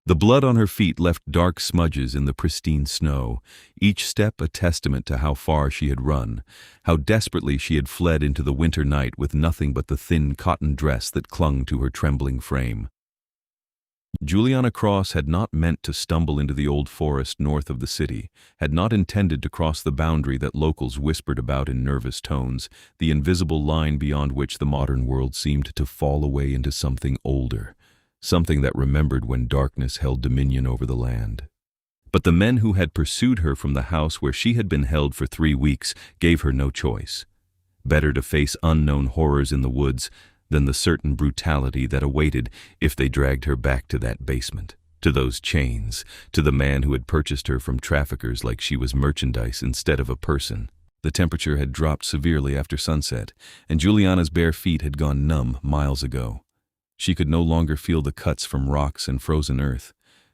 The blood on her feet left dark smudges in the pristine snow, each step a testament to how far she had run, how desperately she had fled into the winter night with nothing but the thin cotton dress that clung to her trembling frame. Juliana Cross had not meant to stumble into the old forest north of the city, had not intended to cross the boundary that locals whispered about in nervous tones, the invisible line beyond which the modern world seemed to fall away into something older, something that remembered when darkness held dominion over the land. But the men who had pursued her from the house where she had been held for 3 weeks gave her no choice. Better to face unknown horrors in the woods than the certain brutality that awaited if they dragged her back to that basement, to those chains, to the man who had purchased her from traffickers like she was merchandise instead of a person. The temperature had dropped severely after sunset, and Juliana's bare feet had gone numb miles ago. She could no longer feel the cuts from rocks and frozen earth,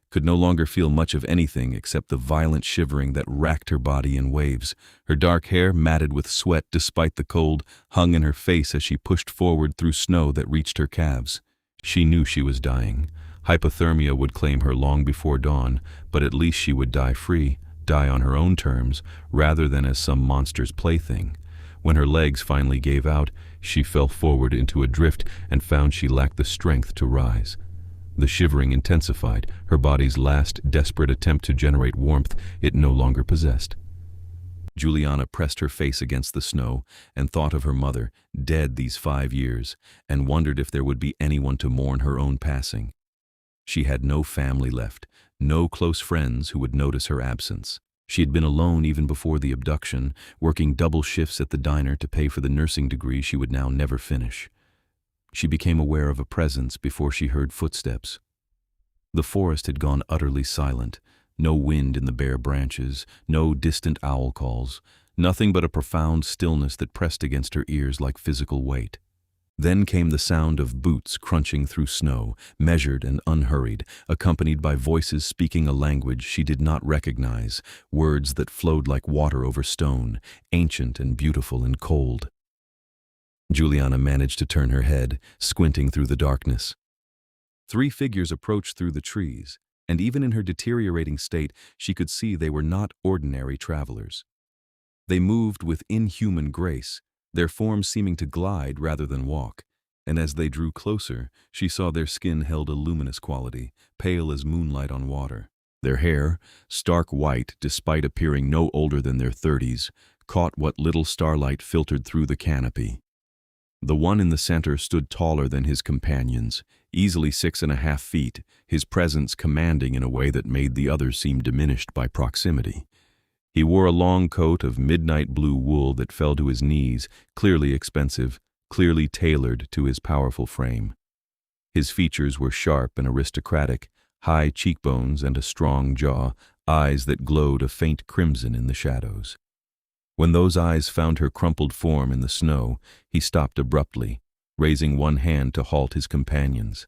could no longer feel much of anything except the violent shivering that racked her body in waves. Her dark hair, matted with sweat despite the cold, hung in her face as she pushed forward through snow that reached her calves. She knew she was dying. Hypothermia would claim her long before dawn, but at least she would die free, die on her own terms, rather than as some monster's plaything. When her legs finally gave out, she fell forward into a drift and found she lacked the strength to rise. The shivering intensified, her body's last desperate attempt to generate warmth it no longer possessed. Juliana pressed her face against the snow and thought of her mother, dead these 5 years, and wondered if there would be anyone to mourn her own passing. She had no family left, no close friends who would notice her absence. She had been alone even before the abduction, working double shifts at the diner to pay for the nursing degree she would now never finish. She became aware of a presence before she heard footsteps. The forest had gone utterly silent, no wind in the bare branches, no distant owl calls, nothing but a profound stillness that pressed against her ears like physical weight. Then came the sound of boots crunching through snow, measured and unhurried, accompanied by voices speaking a language she did not recognize, words that flowed like water over stone, ancient and beautiful and cold. Juliana managed to turn her head, squinting through the darkness. 3 figures approached through the trees, and even in her deteriorating state, she could see they were not ordinary travelers. They moved with inhuman grace, their forms seeming to glide rather than walk, and as they drew closer, she saw their skin held a luminous quality, pale as moonlight on water. Their hair, stark white despite appearing no older than their 30s, caught what little starlight filtered through the canopy. The one in the center stood taller than his companions, easily 6.5 feet, his presence commanding in a way that made the others seem diminished by proximity. He wore a long coat of midnight blue wool that fell to his knees, clearly expensive, clearly tailored to his powerful frame. His features were sharp and aristocratic, high cheekbones and a strong jaw, eyes that glowed a faint crimson in the shadows. When those eyes found her crumpled form in the snow, he stopped abruptly, raising one hand to halt his companions.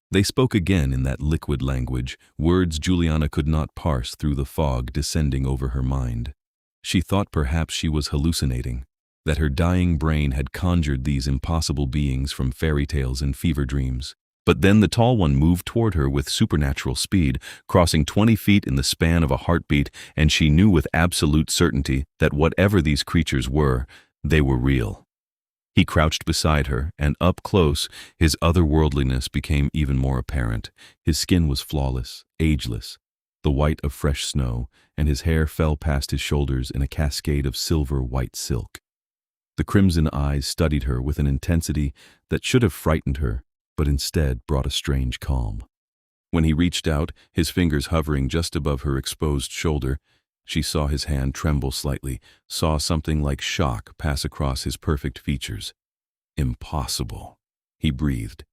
They spoke again in that liquid language, words Juliana could not parse through the fog descending over her mind. She thought perhaps she was hallucinating, that her dying brain had conjured these impossible beings from fairy tales and fever dreams. But then the tall one moved toward her with supernatural speed, crossing 20 feet in the span of a heartbeat, and she knew with absolute certainty that whatever these creatures were, they were real. He crouched beside her, and up close, his otherworldliness became even more apparent. His skin was flawless, ageless, the white of fresh snow, and his hair fell past his shoulders in a cascade of silver-white silk. The crimson eyes studied her with an intensity that should have frightened her, but instead brought a strange calm. When he reached out, his fingers hovering just above her exposed shoulder, she saw his hand tremble slightly, saw something like shock pass across his perfect features. Impossible, he breathed.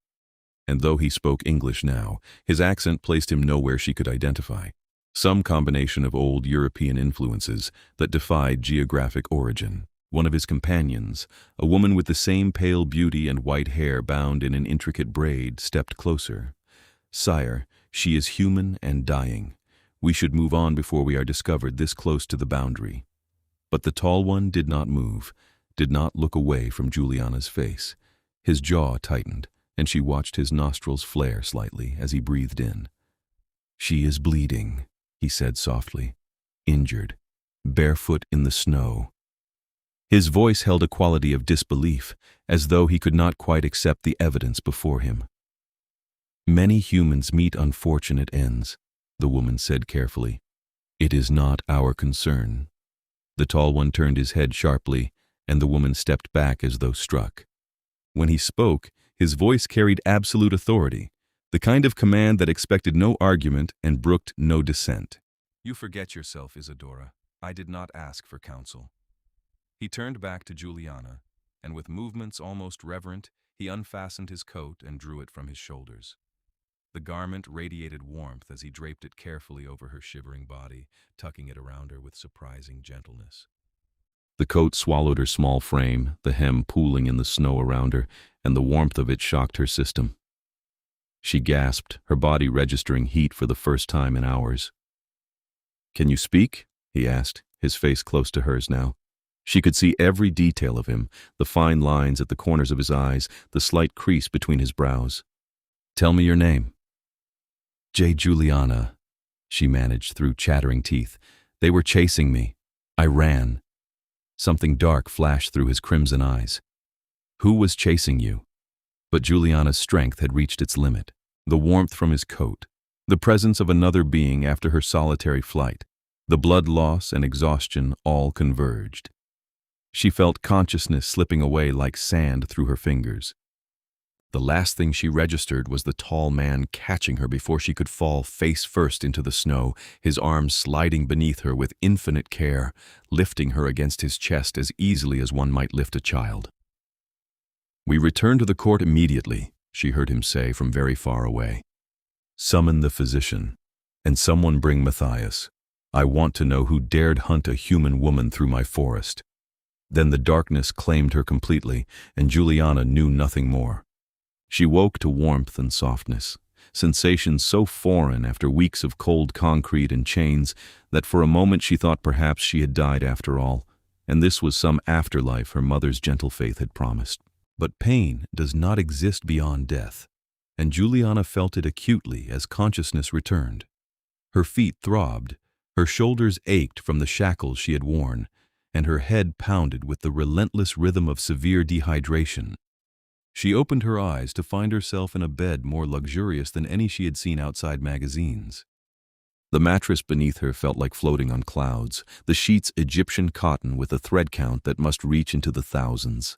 And though he spoke English now, his accent placed him nowhere she could identify. Some combination of old European influences that defied geographic origin. One of his companions, a woman with the same pale beauty and white hair bound in an intricate braid, stepped closer. "Sire, she is human and dying. We should move on before we are discovered this close to the boundary." But the tall one did not move, did not look away from Juliana's face. His jaw tightened, and she watched his nostrils flare slightly as he breathed in. "She is bleeding," he said softly. "Injured. Barefoot in the snow." His voice held a quality of disbelief, as though he could not quite accept the evidence before him. "Many humans meet unfortunate ends," the woman said carefully. "It is not our concern." The tall one turned his head sharply, and the woman stepped back as though struck. When he spoke, his voice carried absolute authority, the kind of command that expected no argument and brooked no dissent. "You forget yourself, Isadora. I did not ask for counsel." He turned back to Juliana, and with movements almost reverent, he unfastened his coat and drew it from his shoulders. The garment radiated warmth as he draped it carefully over her shivering body, tucking it around her with surprising gentleness. The coat swallowed her small frame, the hem pooling in the snow around her, and the warmth of it shocked her system. She gasped, her body registering heat for the first time in hours. "Can you speak?" he asked, his face close to hers now. She could see every detail of him, the fine lines at the corners of his eyes, the slight crease between his brows. "Tell me your name." "Juliana," she managed through chattering teeth. "They were chasing me. I ran." Something dark flashed through his crimson eyes. "Who was chasing you?" But Juliana's strength had reached its limit. The warmth from his coat, the presence of another being after her solitary flight, the blood loss and exhaustion all converged. She felt consciousness slipping away like sand through her fingers. The last thing she registered was the tall man catching her before she could fall face first into the snow, his arms sliding beneath her with infinite care, lifting her against his chest as easily as one might lift a child. "We return to the court immediately," she heard him say from very far away. "Summon the physician, and someone bring Matthias. I want to know who dared hunt a human woman through my forest." Then the darkness claimed her completely, and Juliana knew nothing more. She woke to warmth and softness, sensations so foreign after weeks of cold concrete and chains that for a moment she thought perhaps she had died after all, and this was some afterlife her mother's gentle faith had promised. But pain does not exist beyond death, and Juliana felt it acutely as consciousness returned. Her feet throbbed, her shoulders ached from the shackles she had worn, and her head pounded with the relentless rhythm of severe dehydration. She opened her eyes to find herself in a bed more luxurious than any she had seen outside magazines. The mattress beneath her felt like floating on clouds, the sheets Egyptian cotton with a thread count that must reach into the thousands.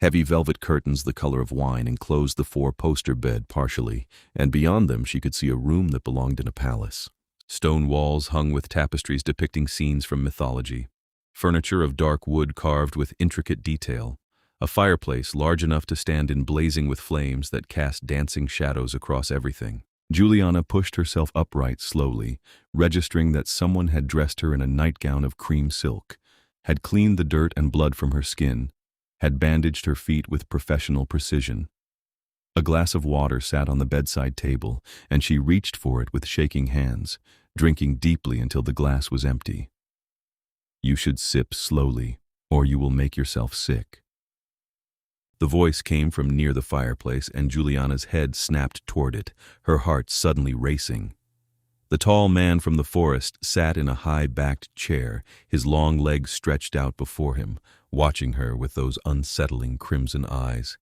Heavy velvet curtains the color of wine enclosed the four-poster bed partially, and beyond them she could see a room that belonged in a palace. Stone walls hung with tapestries depicting scenes from mythology, furniture of dark wood carved with intricate detail, a fireplace large enough to stand in blazing with flames that cast dancing shadows across everything. Juliana pushed herself upright slowly, registering that someone had dressed her in a nightgown of cream silk, had cleaned the dirt and blood from her skin, had bandaged her feet with professional precision. A glass of water sat on the bedside table, and she reached for it with shaking hands, drinking deeply until the glass was empty. "You should sip slowly, or you will make yourself sick." The voice came from near the fireplace, and Juliana's head snapped toward it, her heart suddenly racing. The tall man from the forest sat in a high-backed chair, his long legs stretched out before him, watching her with those unsettling crimson eyes.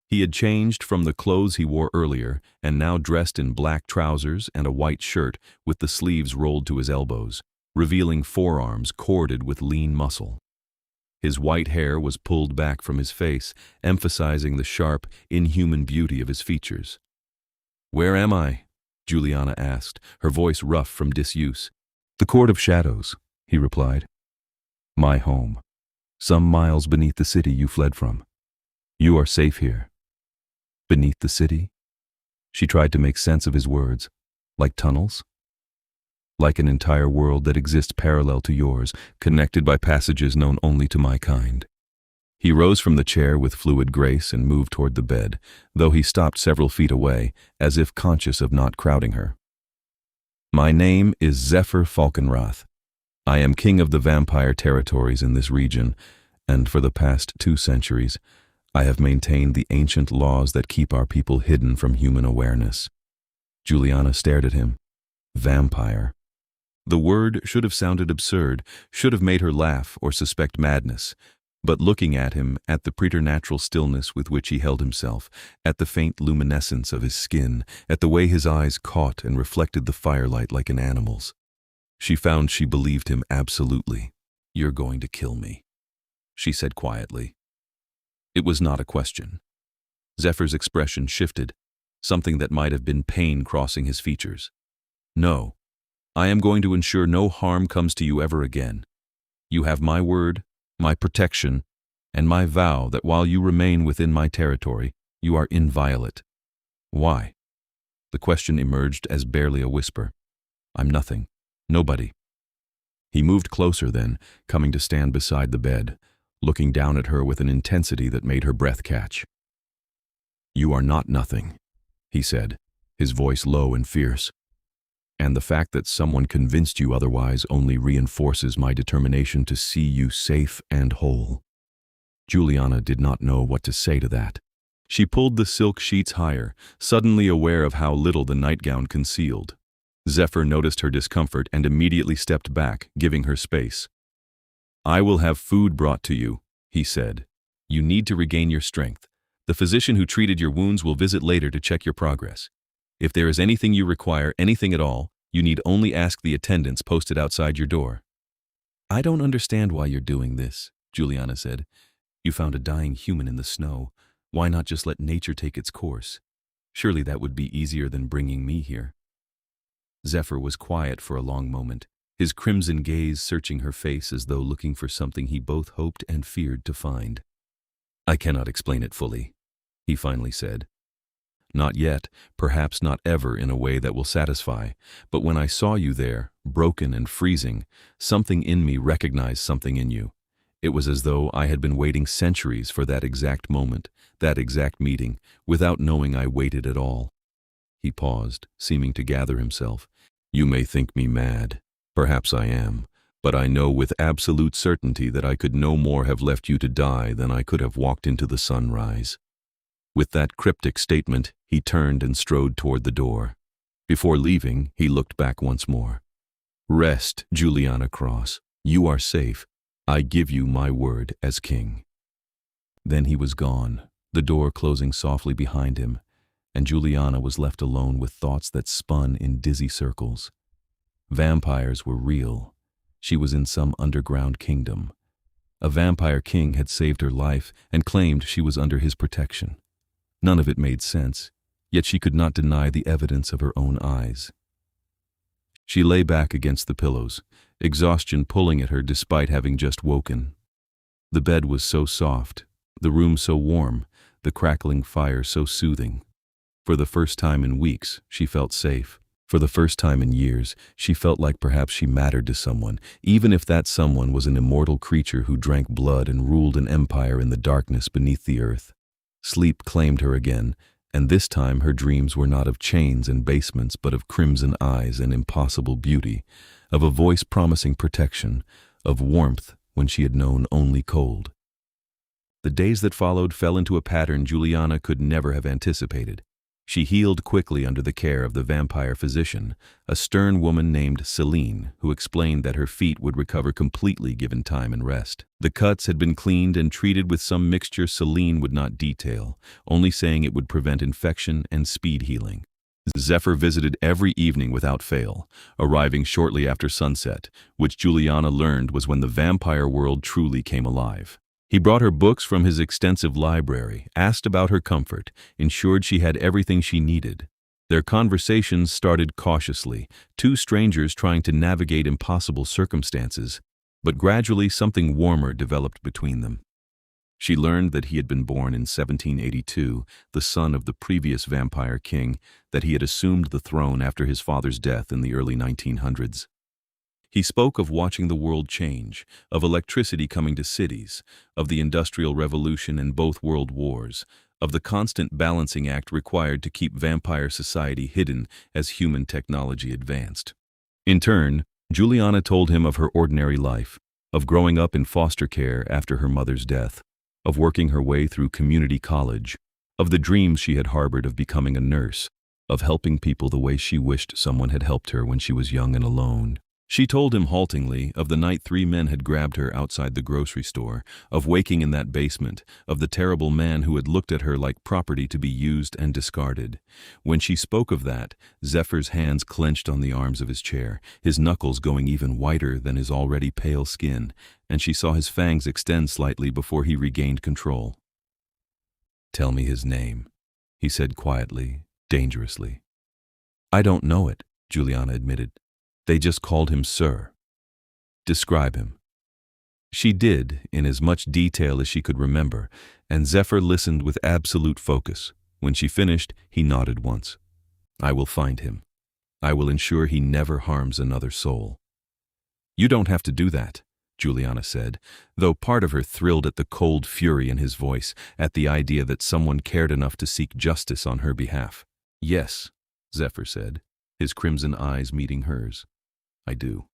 He had changed from the clothes he wore earlier, and now dressed in black trousers and a white shirt with the sleeves rolled to his elbows, revealing forearms corded with lean muscle. His white hair was pulled back from his face, emphasizing the sharp, inhuman beauty of his features. "Where am I?" Juliana asked, her voice rough from disuse. "The Court of Shadows," he replied. "My home. Some miles beneath the city you fled from. You are safe here." "Beneath the city?" She tried to make sense of his words. "Like tunnels?" "Like an entire world that exists parallel to yours, connected by passages known only to my kind." He rose from the chair with fluid grace and moved toward the bed, though he stopped several feet away, as if conscious of not crowding her. "My name is Zephyr Falkenrath. I am king of the vampire territories in this region, and for the past 2 centuries, I have maintained the ancient laws that keep our people hidden from human awareness." Juliana stared at him, Vampire. The word should have sounded absurd, should have made her laugh or suspect madness. But looking at him, at the preternatural stillness with which he held himself, at the faint luminescence of his skin, at the way his eyes caught and reflected the firelight like an animal's, she found she believed him absolutely. "You're going to kill me," she said quietly. It was not a question. Zephyr's expression shifted, something that might have been pain crossing his features. "No, I am going to ensure no harm comes to you ever again. You have my word, my protection, and my vow that while you remain within my territory, you are inviolate." "Why?" The question emerged as barely a whisper. "I'm nothing. Nobody." He moved closer then, coming to stand beside the bed, looking down at her with an intensity that made her breath catch. "You are not nothing," he said, his voice low and fierce. "And the fact that someone convinced you otherwise only reinforces my determination to see you safe and whole." Juliana did not know what to say to that. She pulled the silk sheets higher, suddenly aware of how little the nightgown concealed. Zephyr noticed her discomfort and immediately stepped back, giving her space. "I will have food brought to you," he said. "You need to regain your strength. The physician who treated your wounds will visit later to check your progress. If there is anything you require, anything at all, you need only ask the attendants posted outside your door." "I don't understand why you're doing this," Juliana said. "You found a dying human in the snow. Why not just let nature take its course? Surely that would be easier than bringing me here." Zephyr was quiet for a long moment, his crimson gaze searching her face as though looking for something he both hoped and feared to find. "I cannot explain it fully," he finally said. "Not yet, perhaps not ever in a way that will satisfy, but when I saw you there, broken and freezing, something in me recognized something in you. It was as though I had been waiting centuries for that exact moment, that exact meeting, without knowing I waited at all." He paused, seeming to gather himself. "You may think me mad. Perhaps I am. But I know with absolute certainty that I could no more have left you to die than I could have walked into the sunrise." With that cryptic statement, he turned and strode toward the door. Before leaving, he looked back once more. "Rest, Juliana Cross. You are safe. I give you my word as king." Then he was gone, the door closing softly behind him, and Juliana was left alone with thoughts that spun in dizzy circles. Vampires were real. She was in some underground kingdom. A vampire king had saved her life and claimed she was under his protection. None of it made sense, yet she could not deny the evidence of her own eyes. She lay back against the pillows, exhaustion pulling at her despite having just woken. The bed was so soft, the room so warm, the crackling fire so soothing. For the first time in weeks, she felt safe. For the first time in years, she felt like perhaps she mattered to someone, even if that someone was an immortal creature who drank blood and ruled an empire in the darkness beneath the earth. Sleep claimed her again, and this time her dreams were not of chains and basements, but of crimson eyes and impossible beauty, of a voice promising protection, of warmth when she had known only cold. The days that followed fell into a pattern Juliana could never have anticipated. She healed quickly under the care of the vampire physician, a stern woman named Celine, who explained that her feet would recover completely given time and rest. The cuts had been cleaned and treated with some mixture Celine would not detail, only saying it would prevent infection and speed healing. Zephyr visited every evening without fail, arriving shortly after sunset, which Juliana learned was when the vampire world truly came alive. He brought her books from his extensive library, asked about her comfort, ensured she had everything she needed. Their conversations started cautiously, two strangers trying to navigate impossible circumstances, but gradually something warmer developed between them. She learned that he had been born in 1782, the son of the previous vampire king, that he had assumed the throne after his father's death in the early 1900s. He spoke of watching the world change, of electricity coming to cities, of the Industrial Revolution and both world wars, of the constant balancing act required to keep vampire society hidden as human technology advanced. In turn, Juliana told him of her ordinary life, of growing up in foster care after her mother's death, of working her way through community college, of the dreams she had harbored of becoming a nurse, of helping people the way she wished someone had helped her when she was young and alone. She told him haltingly of the night 3 men had grabbed her outside the grocery store, of waking in that basement, of the terrible man who had looked at her like property to be used and discarded. When she spoke of that, Zephyr's hands clenched on the arms of his chair, his knuckles going even whiter than his already pale skin, and she saw his fangs extend slightly before he regained control. "Tell me his name," he said quietly, dangerously. "I don't know it," Juliana admitted. "They just called him Sir." "Describe him." She did, in as much detail as she could remember, and Zephyr listened with absolute focus. When she finished, he nodded once. "I will find him. I will ensure he never harms another soul." "You don't have to do that," Juliana said, though part of her thrilled at the cold fury in his voice, at the idea that someone cared enough to seek justice on her behalf. "Yes," Zephyr said, his crimson eyes meeting hers. "I do."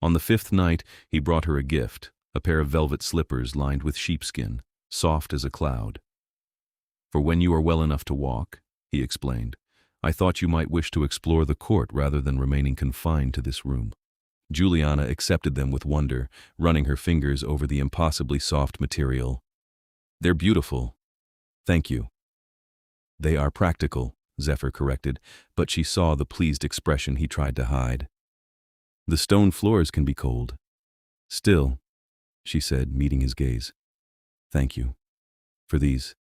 On the 5th night, he brought her a gift, a pair of velvet slippers lined with sheepskin, soft as a cloud. "For when you are well enough to walk," he explained, "I thought you might wish to explore the court rather than remaining confined to this room." Juliana accepted them with wonder, running her fingers over the impossibly soft material. "They're beautiful. Thank you." "They are practical," Zephyr corrected, but she saw the pleased expression he tried to hide. "The stone floors can be cold." "Still," she said, meeting his gaze, "thank you. For these.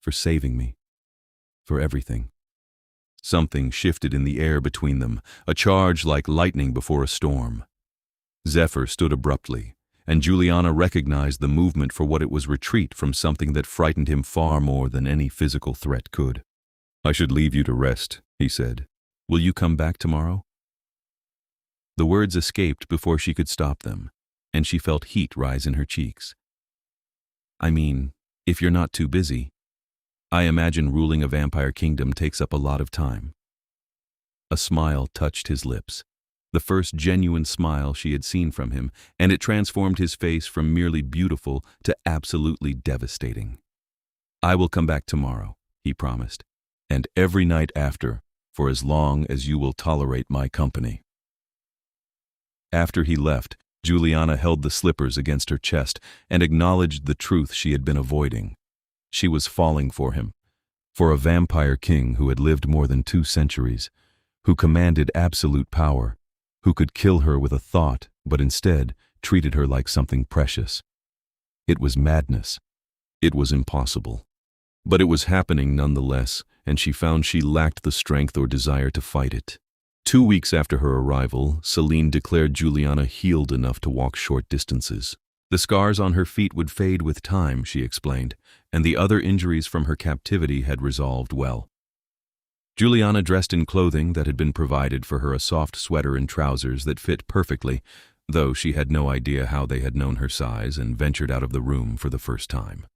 For saving me. For everything." Something shifted in the air between them, a charge like lightning before a storm. Zephyr stood abruptly, and Juliana recognized the movement for what it was: retreat from something that frightened him far more than any physical threat could. "I should leave you to rest," he said. "Will you come back tomorrow?" The words escaped before she could stop them, and she felt heat rise in her cheeks. "I mean, if you're not too busy. I imagine ruling a vampire kingdom takes up a lot of time." A smile touched his lips, the first genuine smile she had seen from him, and it transformed his face from merely beautiful to absolutely devastating. "I will come back tomorrow," he promised, "and every night after, for as long as you will tolerate my company." After he left, Juliana held the slippers against her chest and acknowledged the truth she had been avoiding. She was falling for him, for a vampire king who had lived more than 2 centuries, who commanded absolute power, who could kill her with a thought but instead treated her like something precious. It was madness. It was impossible. But it was happening nonetheless, and she found she lacked the strength or desire to fight it. 2 weeks after her arrival, Celine declared Juliana healed enough to walk short distances. The scars on her feet would fade with time, she explained, and the other injuries from her captivity had resolved well. Juliana dressed in clothing that had been provided for her, a soft sweater and trousers that fit perfectly, though she had no idea how they had known her size, and ventured out of the room for the first time.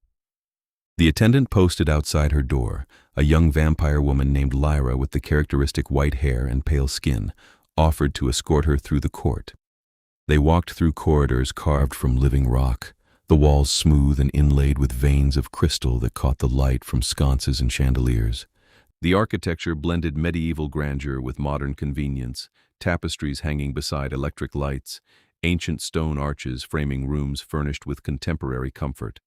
The attendant posted outside her door, a young vampire woman named Lyra with the characteristic white hair and pale skin, offered to escort her through the court. They walked through corridors carved from living rock, the walls smooth and inlaid with veins of crystal that caught the light from sconces and chandeliers. The architecture blended medieval grandeur with modern convenience, tapestries hanging beside electric lights, ancient stone arches framing rooms furnished with contemporary comfort.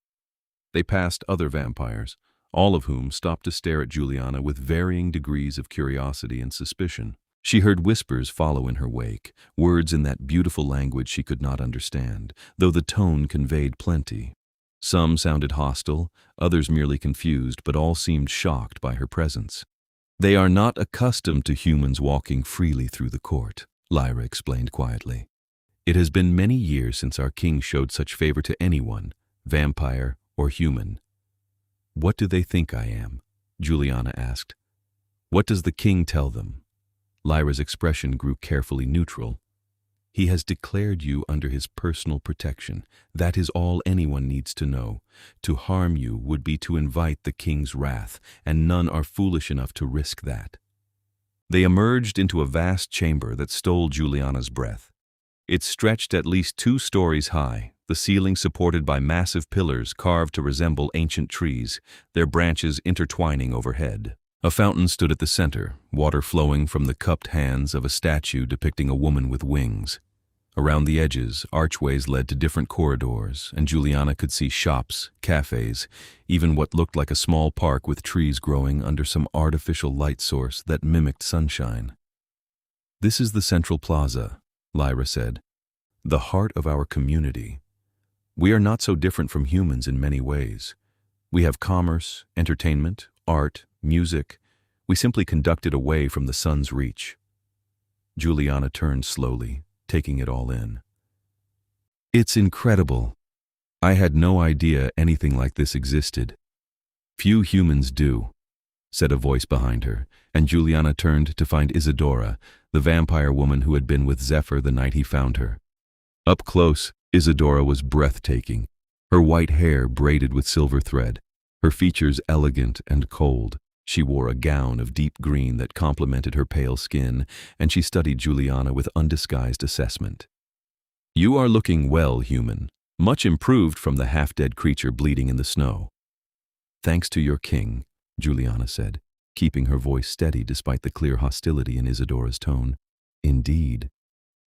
They passed other vampires, all of whom stopped to stare at Juliana with varying degrees of curiosity and suspicion. She heard whispers follow in her wake, words in that beautiful language she could not understand, though the tone conveyed plenty. Some sounded hostile, others merely confused, but all seemed shocked by her presence. "They are not accustomed to humans walking freely through the court," Lyra explained quietly. "It has been many years since our king showed such favor to anyone, vampire or human." "What do they think I am?" Juliana asked. "What does the king tell them?" Lyra's expression grew carefully neutral. "He has declared you under his personal protection. That is all anyone needs to know. To harm you would be to invite the king's wrath, and none are foolish enough to risk that." They emerged into a vast chamber that stole Juliana's breath. It stretched at least 2 stories high, the ceiling supported by massive pillars carved to resemble ancient trees, their branches intertwining overhead. A fountain stood at the center, water flowing from the cupped hands of a statue depicting a woman with wings. Around the edges, archways led to different corridors, and Juliana could see shops, cafes, even what looked like a small park with trees growing under some artificial light source that mimicked sunshine. "This is the central plaza," Lyra said, "the heart of our community. We are not so different from humans in many ways. We have commerce, entertainment, art, music. We simply conduct it away from the sun's reach." Juliana turned slowly, taking it all in. "It's incredible. I had no idea anything like this existed." "Few humans do," said a voice behind her, and Juliana turned to find Isadora, the vampire woman who had been with Zephyr the night he found her. Up close, Isadora was breathtaking, her white hair braided with silver thread, her features elegant and cold. She wore a gown of deep green that complemented her pale skin, and she studied Juliana with undisguised assessment. "You are looking well, human, much improved from the half-dead creature bleeding in the snow." "Thanks to your king," Juliana said, keeping her voice steady despite the clear hostility in Isadora's tone. "Indeed."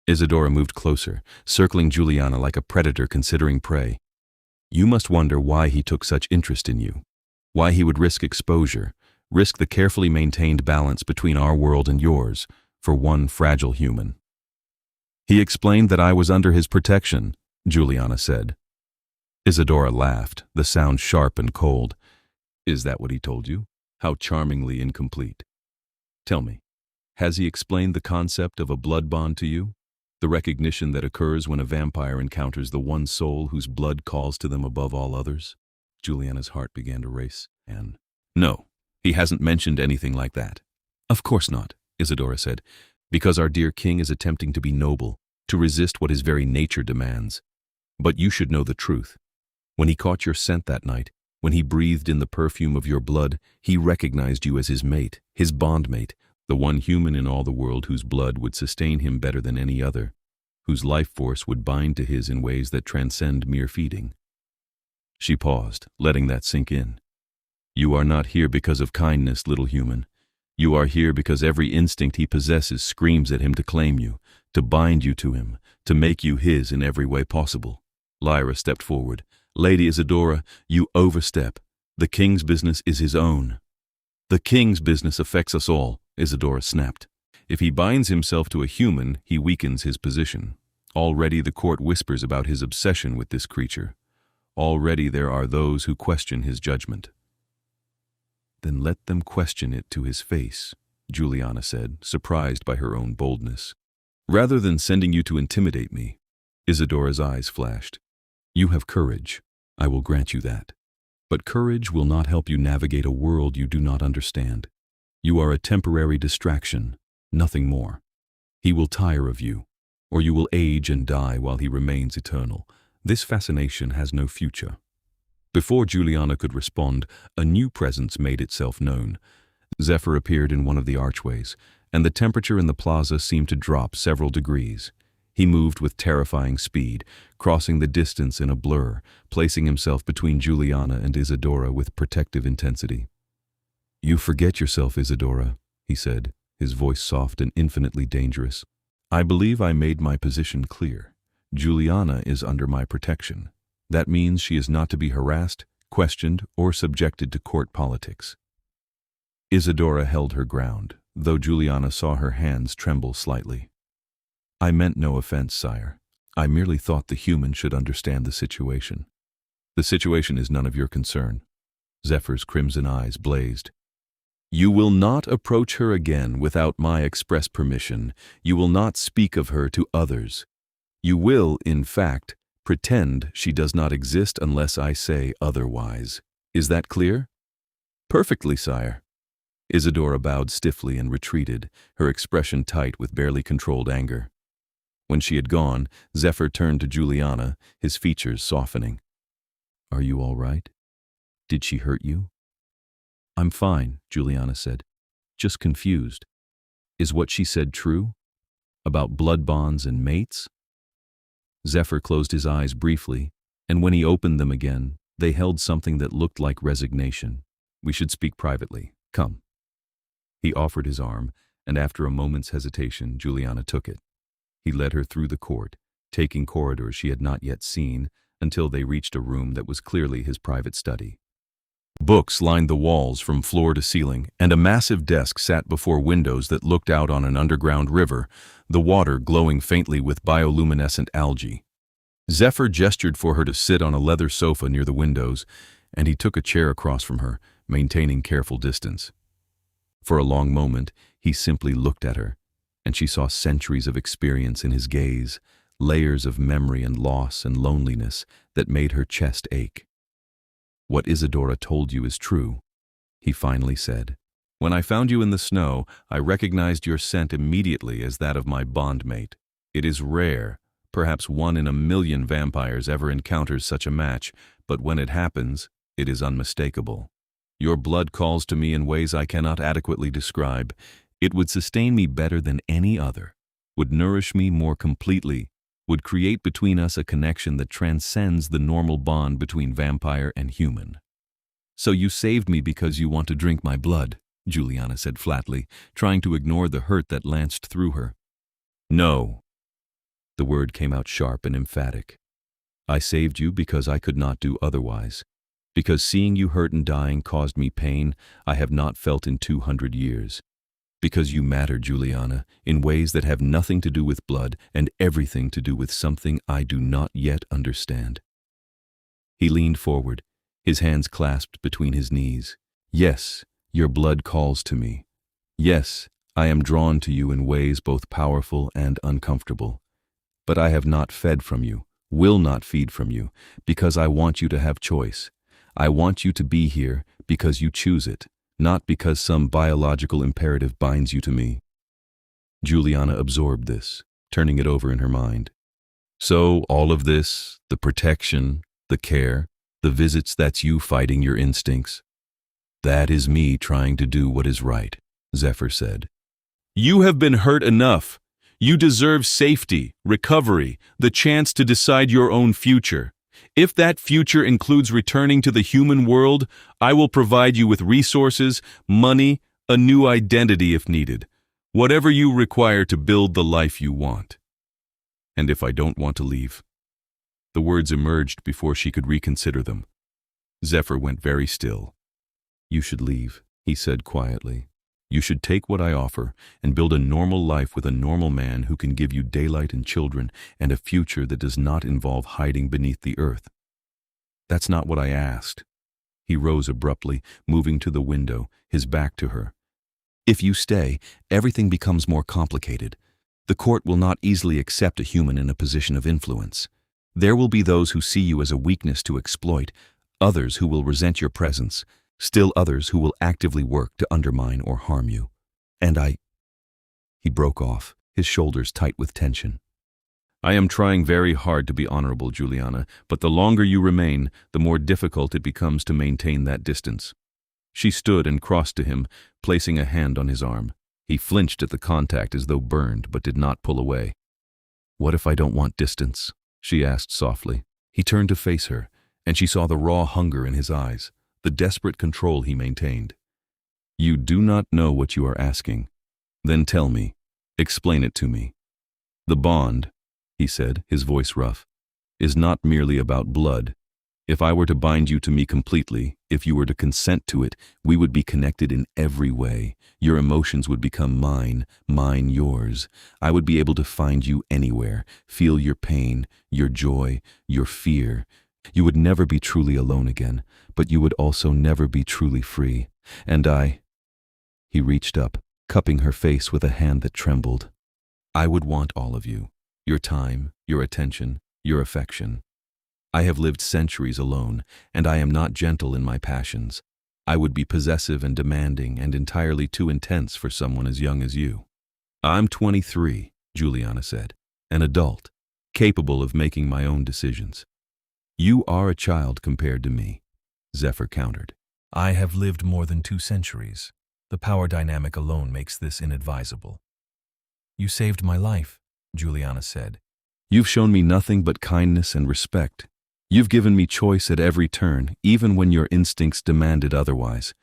Isadora moved closer, circling Juliana like a predator considering prey. "You must wonder why he took such interest in you, why he would risk exposure, risk the carefully maintained balance between our world and yours, for one fragile human." "He explained that I was under his protection," Juliana said. Isadora laughed, the sound sharp and cold. "Is that what he told you? How charmingly incomplete. Tell me, has he explained the concept of a blood bond to you? The recognition that occurs when a vampire encounters the one soul whose blood calls to them above all others?" Juliana's heart began to race. "No. He hasn't mentioned anything like that." "Of course not," Isadora said, "because our dear king is attempting to be noble, to resist what his very nature demands. But you should know the truth. When he caught your scent that night, when he breathed in the perfume of your blood, he recognized you as his mate, his bondmate, the one human in all the world whose blood would sustain him better than any other, whose life force would bind to his in ways that transcend mere feeding." She paused, letting that sink in. "You are not here because of kindness, little human. You are here because every instinct he possesses screams at him to claim you, to bind you to him, to make you his in every way possible." Lyra stepped forward. "Lady Isadora, you overstep. The king's business is his own." "The king's business affects us all," Isadora snapped. "If he binds himself to a human, he weakens his position. Already the court whispers about his obsession with this creature. Already there are those who question his judgment." "Then let them question it to his face," Juliana said, surprised by her own boldness. "Rather than sending you to intimidate me." Isadora's eyes flashed. "You have courage. I will grant you that. But courage will not help you navigate a world you do not understand. You are a temporary distraction, nothing more. He will tire of you, or you will age and die while he remains eternal. This fascination has no future." Before Juliana could respond, a new presence made itself known. Zephyr appeared in one of the archways, and the temperature in the plaza seemed to drop several degrees. He moved with terrifying speed, crossing the distance in a blur, placing himself between Juliana and Isadora with protective intensity. "You forget yourself, Isadora," he said, his voice soft and infinitely dangerous. "I believe I made my position clear. Juliana is under my protection. That means she is not to be harassed, questioned, or subjected to court politics." Isadora held her ground, though Juliana saw her hands tremble slightly. "I meant no offense, sire. I merely thought the human should understand the situation." "The situation is none of your concern." Zephyr's crimson eyes blazed. "You will not approach her again without my express permission. You will not speak of her to others. You will, in fact, pretend she does not exist unless I say otherwise. Is that clear?" "Perfectly, sire." Isadora bowed stiffly and retreated, her expression tight with barely controlled anger. When she had gone, Zephyr turned to Juliana, his features softening. "Are you all right? Did she hurt you?" "I'm fine," Juliana said. "Just confused. Is what she said true? About blood bonds and mates?" Zephyr closed his eyes briefly, and when he opened them again, they held something that looked like resignation. "We should speak privately. Come." He offered his arm, and after a moment's hesitation, Juliana took it. He led her through the court, taking corridors she had not yet seen, until they reached a room that was clearly his private study. Books lined the walls from floor to ceiling, and a massive desk sat before windows that looked out on an underground river, the water glowing faintly with bioluminescent algae. Zephyr gestured for her to sit on a leather sofa near the windows, and he took a chair across from her, maintaining careful distance. For a long moment, he simply looked at her, and she saw centuries of experience in his gaze, layers of memory and loss and loneliness that made her chest ache. "What Isadora told you is true," he finally said. "When I found you in the snow, I recognized your scent immediately as that of my bondmate. It is rare, perhaps 1 in a million vampires ever encounters such a match, but when it happens, it is unmistakable. Your blood calls to me in ways I cannot adequately describe. It would sustain me better than any other, would nourish me more completely, would create between us a connection that transcends the normal bond between vampire and human." "So you saved me because you want to drink my blood," Juliana said flatly, trying to ignore the hurt that lanced through her. "No." The word came out sharp and emphatic. "I saved you because I could not do otherwise. Because seeing you hurt and dying caused me pain I have not felt in 200 years. Because you matter, Juliana, in ways that have nothing to do with blood and everything to do with something I do not yet understand." He leaned forward, his hands clasped between his knees. "Yes, your blood calls to me. Yes, I am drawn to you in ways both powerful and uncomfortable. But I have not fed from you, will not feed from you, because I want you to have choice. I want you to be here because you choose it, not because some biological imperative binds you to me." Juliana absorbed this, turning it over in her mind. "So all of this, the protection, the care, the visits, that's you fighting your instincts?" "That is me trying to do what is right," Zephyr said. "You have been hurt enough. You deserve safety, recovery, the chance to decide your own future. If that future includes returning to the human world, I will provide you with resources, money, a new identity if needed, whatever you require to build the life you want." "And if I don't want to leave?" The words emerged before she could reconsider them. Zephyr went very still. "You should leave," he said quietly. "You should take what I offer and build a normal life with a normal man who can give you daylight and children and a future that does not involve hiding beneath the earth." "That's not what I asked." He rose abruptly, moving to the window, his back to her. "If you stay, everything becomes more complicated. The court will not easily accept a human in a position of influence. There will be those who see you as a weakness to exploit, others who will resent your presence, still others who will actively work to undermine or harm you. And He broke off, his shoulders tight with tension. "I am trying very hard to be honorable, Juliana, but the longer you remain, the more difficult it becomes to maintain that distance." She stood and crossed to him, placing a hand on his arm. He flinched at the contact as though burned, but did not pull away. "What if I don't want distance?" she asked softly. He turned to face her, and she saw the raw hunger in his eyes, the desperate control he maintained. "You do not know what you are asking. Then tell me. Explain it to me." "The bond," he said, his voice rough, "is not merely about blood. If I were to bind you to me completely, if you were to consent to it, we would be connected in every way. Your emotions would become mine, mine yours. I would be able to find you anywhere, feel your pain, your joy, your fear. You would never be truly alone again, but you would also never be truly free. And He reached up, cupping her face with a hand that trembled. "I would want all of you, your time, your attention, your affection. I have lived centuries alone, and I am not gentle in my passions. I would be possessive and demanding and entirely too intense for someone as young as you." "I'm 23, Juliana said, "an adult, capable of making my own decisions." "You are a child compared to me," Zephyr countered. "I have lived more than 2 centuries. The power dynamic alone makes this inadvisable." "You saved my life," Juliana said. "You've shown me nothing but kindness and respect. You've given me choice at every turn, even when your instincts demanded otherwise.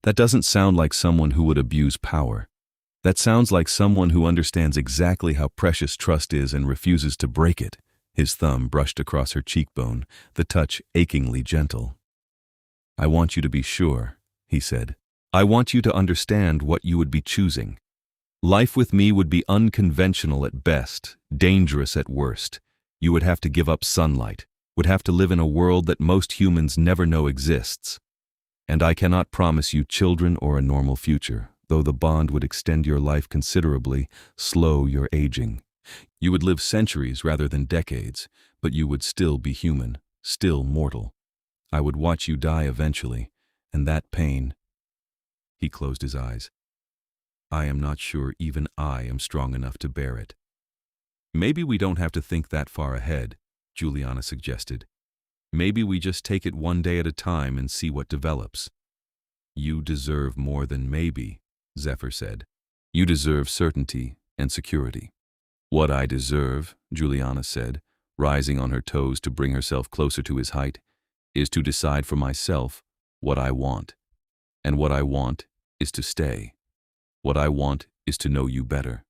That doesn't sound like someone who would abuse power. That sounds like someone who understands exactly how precious trust is and refuses to break it. His thumb brushed across her cheekbone, the touch achingly gentle. I want you to be sure, he said. I want you to understand what you would be choosing. Life with me would be unconventional at best, dangerous at worst. You would have to give up sunlight, would have to live in a world that most humans never know exists. And I cannot promise you children or a normal future, though the bond would extend your life considerably, slow your aging. You would live centuries rather than decades, but you would still be human, still mortal. I would watch you die eventually, and that pain. He closed his eyes. I am not sure even I am strong enough to bear it. Maybe we don't have to think that far ahead, Juliana suggested. Maybe we just take it one day at a time and see what develops. You deserve more than maybe, Zephyr said. You deserve certainty and security. What I deserve, Juliana said, rising on her toes to bring herself closer to his height, is to decide for myself what I want. And what I want is to stay. What I want is to know you better.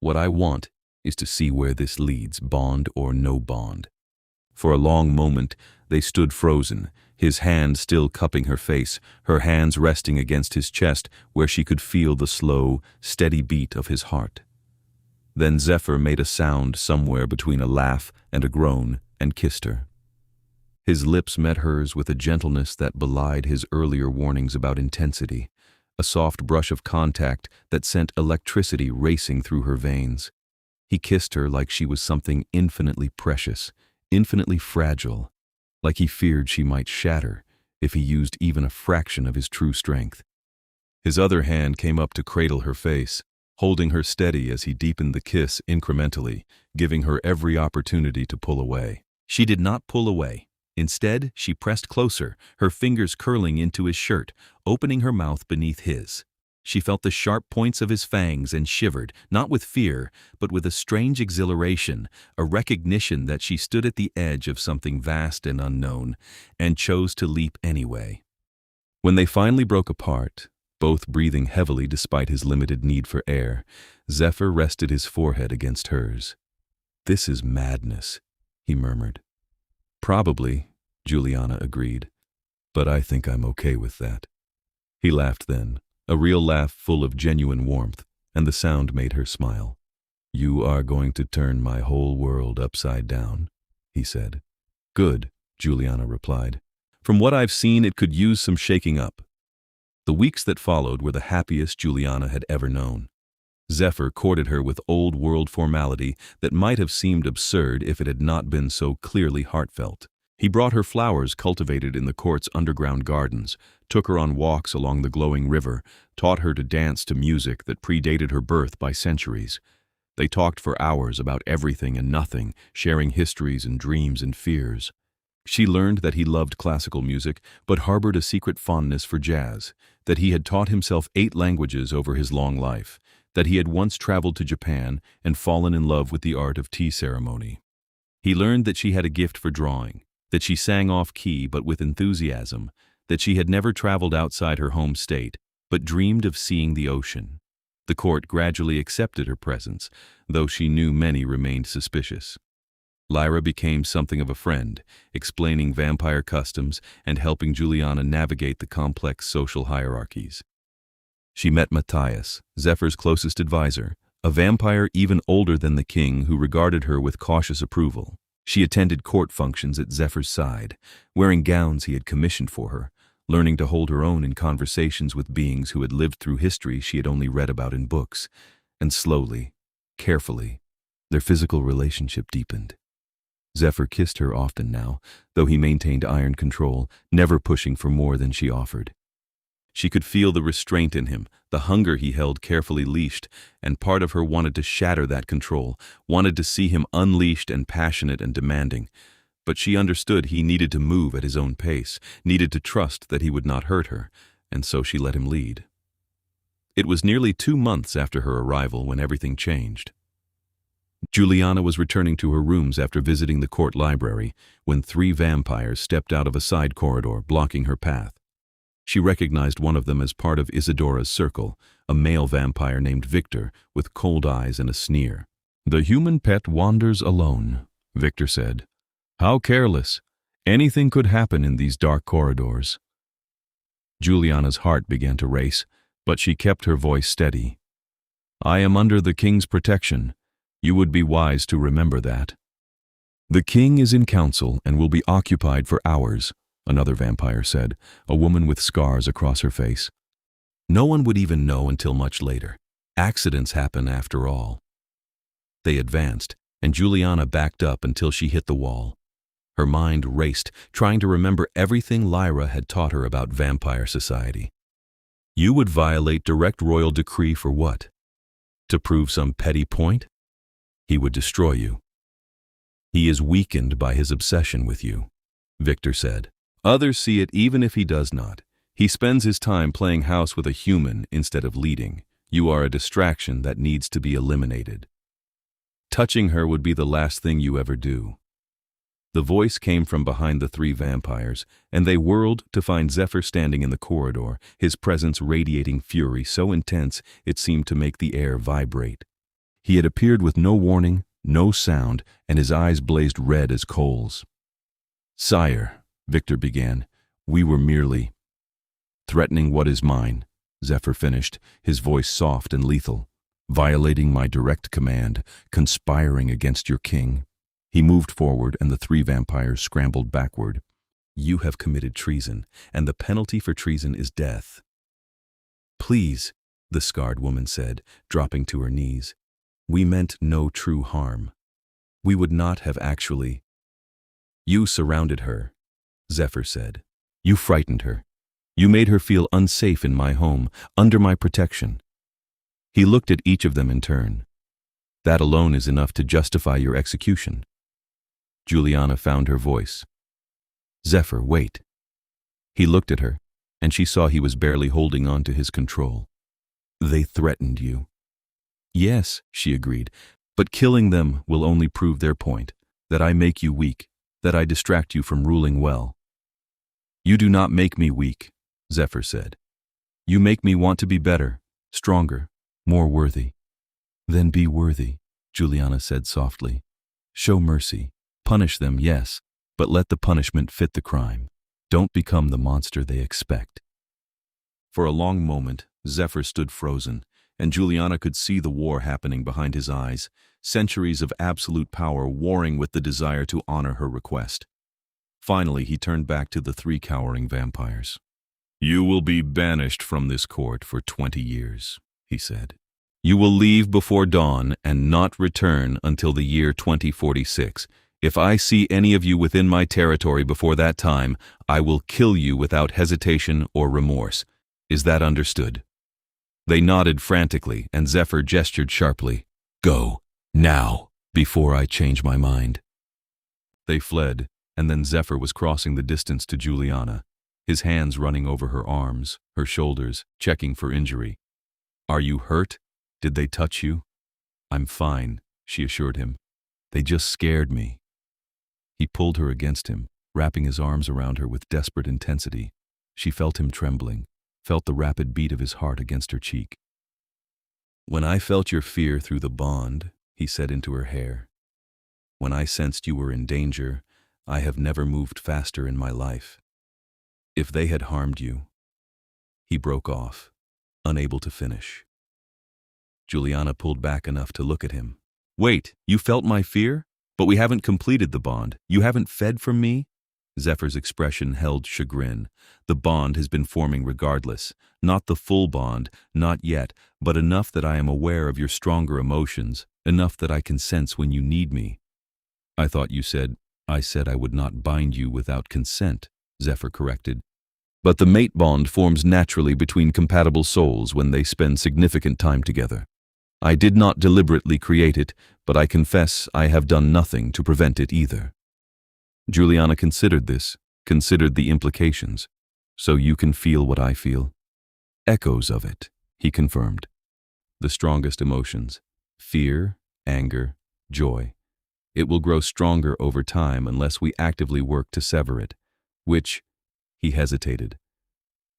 What I want is to see where this leads, bond or no bond. For a long moment, they stood frozen, his hand still cupping her face, her hands resting against his chest where she could feel the slow, steady beat of his heart. Then Zephyr made a sound somewhere between a laugh and a groan and kissed her. His lips met hers with a gentleness that belied his earlier warnings about intensity, a soft brush of contact that sent electricity racing through her veins. He kissed her like she was something infinitely precious, infinitely fragile, like he feared she might shatter if he used even a fraction of his true strength. His other hand came up to cradle her face, holding her steady as he deepened the kiss incrementally, giving her every opportunity to pull away. She did not pull away. Instead, she pressed closer, her fingers curling into his shirt, opening her mouth beneath his. She felt the sharp points of his fangs and shivered, not with fear, but with a strange exhilaration, a recognition that she stood at the edge of something vast and unknown, and chose to leap anyway. When they finally broke apart, both breathing heavily despite his limited need for air, Zephyr rested his forehead against hers. This is madness, he murmured. Probably, Juliana agreed, but I think I'm okay with that. He laughed then, a real laugh full of genuine warmth, and the sound made her smile. You are going to turn my whole world upside down, he said. Good, Juliana replied. From what I've seen, it could use some shaking up. The weeks that followed were the happiest Juliana had ever known. Zephyr courted her with old-world formality that might have seemed absurd if it had not been so clearly heartfelt. He brought her flowers cultivated in the court's underground gardens, took her on walks along the glowing river, taught her to dance to music that predated her birth by centuries. They talked for hours about everything and nothing, sharing histories and dreams and fears. She learned that he loved classical music, but harbored a secret fondness for jazz, that he had taught himself 8 languages over his long life, that he had once traveled to Japan and fallen in love with the art of tea ceremony. He learned that she had a gift for drawing, that she sang off-key but with enthusiasm, that she had never traveled outside her home state, but dreamed of seeing the ocean. The court gradually accepted her presence, though she knew many remained suspicious. Lyra became something of a friend, explaining vampire customs and helping Juliana navigate the complex social hierarchies. She met Matthias, Zephyr's closest advisor, a vampire even older than the king who regarded her with cautious approval. She attended court functions at Zephyr's side, wearing gowns he had commissioned for her, learning to hold her own in conversations with beings who had lived through history she had only read about in books, and slowly, carefully, their physical relationship deepened. Zephyr kissed her often now, though he maintained iron control, never pushing for more than she offered. She could feel the restraint in him, the hunger he held carefully leashed, and part of her wanted to shatter that control, wanted to see him unleashed and passionate and demanding. But she understood he needed to move at his own pace, needed to trust that he would not hurt her, and so she let him lead. It was nearly 2 months after her arrival when everything changed. Juliana was returning to her rooms after visiting the court library when 3 vampires stepped out of a side corridor, blocking her path. She recognized one of them as part of Isadora's circle, a male vampire named Victor, with cold eyes and a sneer. "The human pet wanders alone," Victor said. "How careless. Anything could happen in these dark corridors." Juliana's heart began to race, but she kept her voice steady. "I am under the king's protection. You would be wise to remember that." "The king is in council and will be occupied for hours," another vampire said, a woman with scars across her face. "No one would even know until much later. Accidents happen after all." They advanced, and Juliana backed up until she hit the wall. Her mind raced, trying to remember everything Lyra had taught her about vampire society. "You would violate direct royal decree for what? To prove some petty point? He would destroy you. He is weakened by his obsession with you," Victor said. "Others see it even if he does not. He spends his time playing house with a human instead of leading. You are a distraction that needs to be eliminated. Touching her would be the last thing you ever do." The voice came from behind the three vampires, and they whirled to find Zephyr standing in the corridor, his presence radiating fury so intense it seemed to make the air vibrate. He had appeared with no warning, no sound, and his eyes blazed red as coals. "Sire," Victor began, "we were merely—" "Threatening what is mine," Zephyr finished, his voice soft and lethal. "Violating my direct command, conspiring against your king." He moved forward, and the three vampires scrambled backward. "You have committed treason, and the penalty for treason is death." "Please," the scarred woman said, dropping to her knees. "We meant no true harm. We would not have actually—" "You surrounded her," Zephyr said. "You frightened her. You made her feel unsafe in my home, under my protection." He looked at each of them in turn. "That alone is enough to justify your execution." Juliana found her voice. "Zephyr, wait." He looked at her, and she saw he was barely holding on to his control. "They threatened you." "Yes," she agreed, "but killing them will only prove their point, that I make you weak, that I distract you from ruling well." "You do not make me weak," Zephyr said. "You make me want to be better, stronger, more worthy." "Then be worthy," Juliana said softly. "Show mercy. Punish them, yes, but let the punishment fit the crime. Don't become the monster they expect." For a long moment, Zephyr stood frozen, and Juliana could see the war happening behind his eyes, centuries of absolute power warring with the desire to honor her request. Finally, he turned back to the three cowering vampires. "You will be banished from this court for 20 years, he said. "You will leave before dawn and not return until the year 2046. If I see any of you within my territory before that time, I will kill you without hesitation or remorse. Is that understood?" They nodded frantically, and Zephyr gestured sharply. "Go, now, before I change my mind." They fled, and then Zephyr was crossing the distance to Juliana, his hands running over her arms, her shoulders, checking for injury. "Are you hurt? Did they touch you?" "I'm fine," she assured him. "They just scared me." He pulled her against him, wrapping his arms around her with desperate intensity. She felt him trembling, felt the rapid beat of his heart against her cheek. "When I felt your fear through the bond," he said into her hair, "when I sensed you were in danger, I have never moved faster in my life. If they had harmed you—" He broke off, unable to finish. Juliana pulled back enough to look at him. "Wait, you felt my fear? But we haven't completed the bond. You haven't fed from me?" Zephyr's expression held chagrin. "The bond has been forming regardless. Not the full bond, not yet, but enough that I am aware of your stronger emotions, enough that I can sense when you need me." "I thought you said—" "I said I would not bind you without consent," Zephyr corrected. "But the mate bond forms naturally between compatible souls when they spend significant time together. I did not deliberately create it, but I confess I have done nothing to prevent it either." Juliana considered this, considered the implications. "So you can feel what I feel?" "Echoes of it," he confirmed. "The strongest emotions. Fear, anger, joy. It will grow stronger over time unless we actively work to sever it. Which—" he hesitated.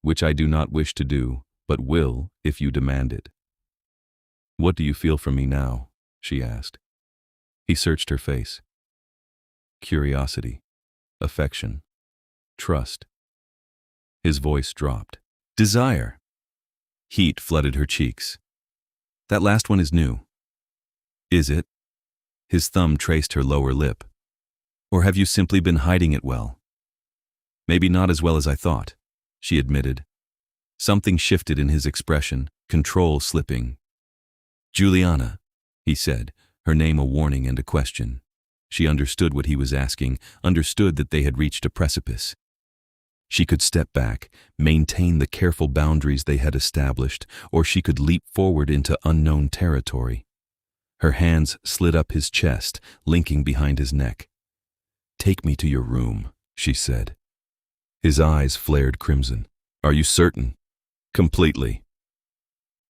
which I do not wish to do, but will if you demand it. What do you feel from me now? She asked. He searched her face. Curiosity, affection, trust. His voice dropped. Desire. Heat flooded her cheeks. That last one is new. Is it? His thumb traced her lower lip. Or have you simply been hiding it well? Maybe not as well as I thought, she admitted. Something shifted in his expression, control slipping. Juliana, he said, her name a warning and a question. She understood what he was asking, understood that they had reached a precipice. She could step back, maintain the careful boundaries they had established, or she could leap forward into unknown territory. Her hands slid up his chest, linking behind his neck. Take me to your room, she said. His eyes flared crimson. Are you certain? Completely.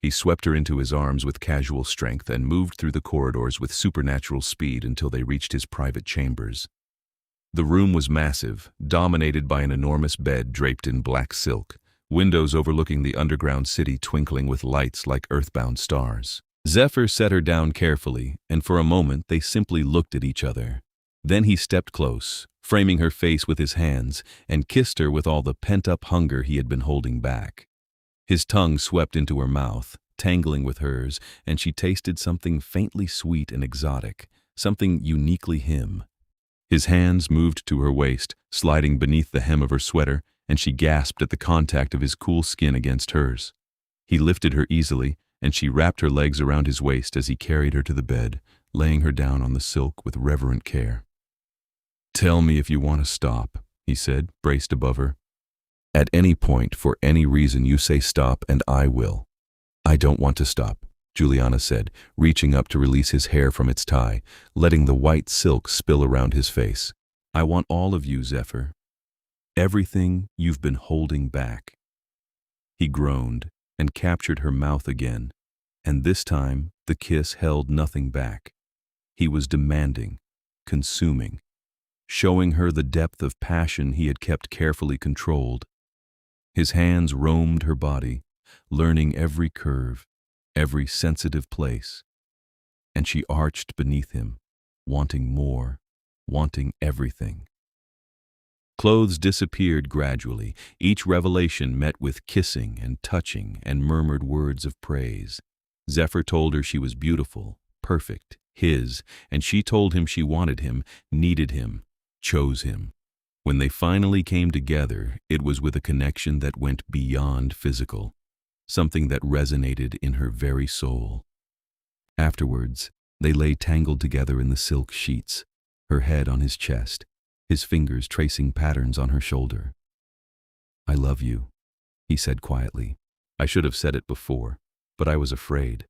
He swept her into his arms with casual strength and moved through the corridors with supernatural speed until they reached his private chambers. The room was massive, dominated by an enormous bed draped in black silk, windows overlooking the underground city twinkling with lights like earthbound stars. Zephyr set her down carefully, and for a moment they simply looked at each other. Then he stepped close, framing her face with his hands, and kissed her with all the pent-up hunger he had been holding back. His tongue swept into her mouth, tangling with hers, and she tasted something faintly sweet and exotic, something uniquely him. His hands moved to her waist, sliding beneath the hem of her sweater, and she gasped at the contact of his cool skin against hers. He lifted her easily, and she wrapped her legs around his waist as he carried her to the bed, laying her down on the silk with reverent care. Tell me if you want to stop, he said, braced above her. At any point, for any reason, you say stop and I will. I don't want to stop, Juliana said, reaching up to release his hair from its tie, letting the white silk spill around his face. I want all of you, Zephyr. Everything you've been holding back. He groaned and captured her mouth again, and this time the kiss held nothing back. He was demanding, consuming, showing her the depth of passion he had kept carefully controlled. His hands roamed her body, learning every curve, every sensitive place, and she arched beneath him, wanting more, wanting everything. Clothes disappeared gradually, each revelation met with kissing and touching and murmured words of praise. Zephyr told her she was beautiful, perfect, his, and she told him she wanted him, needed him, chose him. When they finally came together, it was with a connection that went beyond physical, something that resonated in her very soul. Afterwards, they lay tangled together in the silk sheets, her head on his chest, his fingers tracing patterns on her shoulder. I love you, he said quietly. I should have said it before, but I was afraid